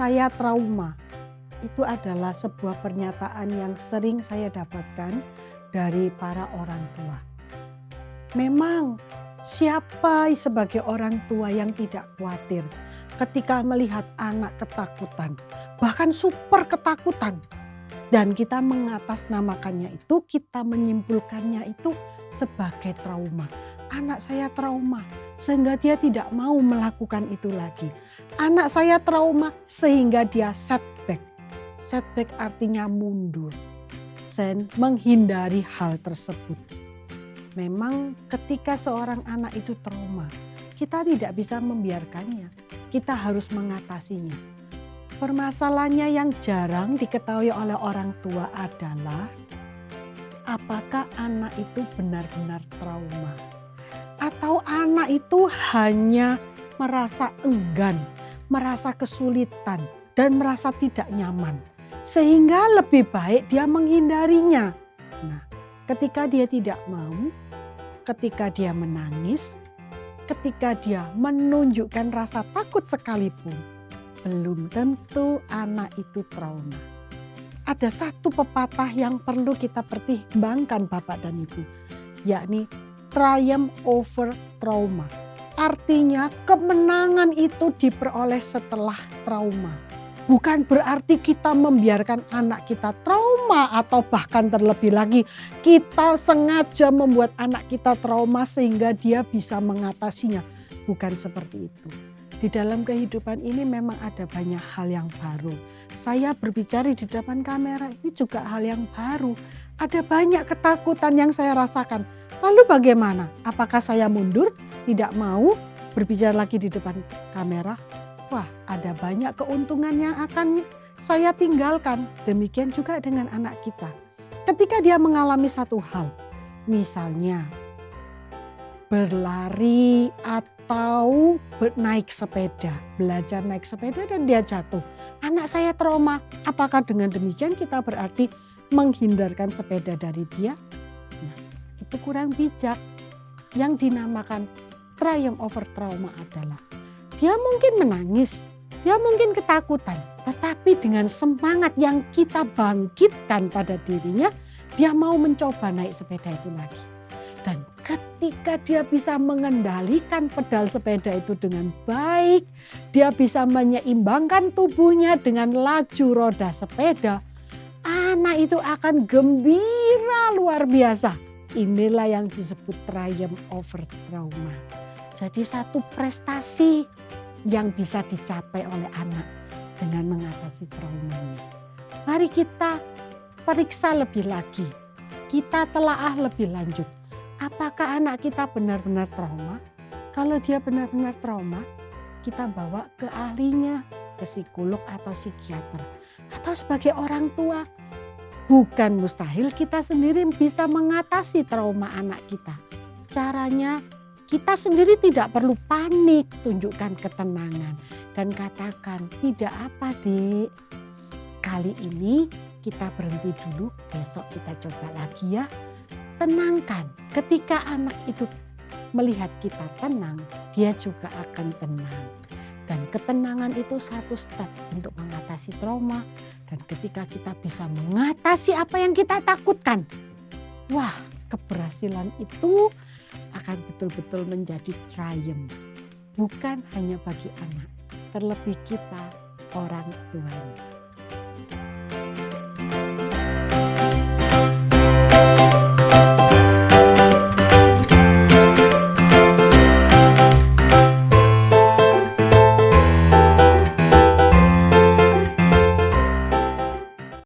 saya trauma. Itu adalah sebuah pernyataan yang sering saya dapatkan dari para orang tua. Memang siapa sebagai orang tua yang tidak khawatir ketika melihat anak ketakutan, bahkan super ketakutan. Dan kita mengatasnamakannya itu, kita menyimpulkannya itu sebagai trauma. Anak saya trauma sehingga dia tidak mau melakukan itu lagi. Anak saya trauma sehingga dia setback. Setback artinya mundur. Menghindari hal tersebut. Memang ketika seorang anak itu trauma, kita tidak bisa membiarkannya. Kita harus mengatasinya. Permasalahannya yang jarang diketahui oleh orang tua adalah apakah anak itu benar-benar trauma atau anak itu hanya merasa enggan, merasa kesulitan dan merasa tidak nyaman sehingga lebih baik dia menghindarinya. Nah, ketika dia tidak mau, ketika dia menangis, ketika dia menunjukkan rasa takut sekalipun, belum tentu anak itu trauma. Ada satu pepatah yang perlu kita pertimbangkan Bapak dan Ibu, yakni triumph over trauma. Artinya kemenangan itu diperoleh setelah trauma. Bukan berarti kita membiarkan anak kita trauma atau bahkan terlebih lagi kita sengaja membuat anak kita trauma sehingga dia bisa mengatasinya. Bukan seperti itu. Di dalam kehidupan ini memang ada banyak hal yang baru. Saya berbicara di depan kamera ini juga hal yang baru. Ada banyak ketakutan yang saya rasakan. Lalu bagaimana? Apakah saya mundur? Tidak mau berbicara lagi di depan kamera? Wah, ada banyak keuntungan yang akan saya tinggalkan. Demikian juga dengan anak kita. Ketika dia mengalami satu hal, misalnya berlari atau naik sepeda, belajar naik sepeda dan dia jatuh. Anak saya trauma. Apakah dengan demikian kita berarti menghindarkan sepeda dari dia? Nah, itu kurang bijak. Yang dinamakan triumph over trauma adalah dia mungkin menangis, dia mungkin ketakutan, tetapi dengan semangat yang kita bangkitkan pada dirinya, dia mau mencoba naik sepeda itu lagi. Dan ketika dia bisa mengendalikan pedal sepeda itu dengan baik, dia bisa menyeimbangkan tubuhnya dengan laju roda sepeda, anak itu akan gembira luar biasa. Inilah yang disebut triumph over trauma. Jadi satu prestasi yang bisa dicapai oleh anak dengan mengatasi traumanya. Mari kita periksa lebih lagi, kita telaah lebih lanjut. Apakah anak kita benar-benar trauma? Kalau dia benar-benar trauma, kita bawa ke ahlinya, ke psikolog atau psikiater. Atau sebagai orang tua, bukan mustahil kita sendiri bisa mengatasi trauma anak kita. Caranya kita sendiri tidak perlu panik, tunjukkan ketenangan. Dan katakan, tidak apa Dek, kali ini kita berhenti dulu, besok kita coba lagi ya. Tenangkan, ketika anak itu melihat kita tenang, dia juga akan tenang. Dan ketenangan itu satu step untuk mengatasi trauma. Dan ketika kita bisa mengatasi apa yang kita takutkan, wah, keberhasilan itu akan betul-betul menjadi triumph. Bukan hanya bagi anak, terlebih kita orang tuanya.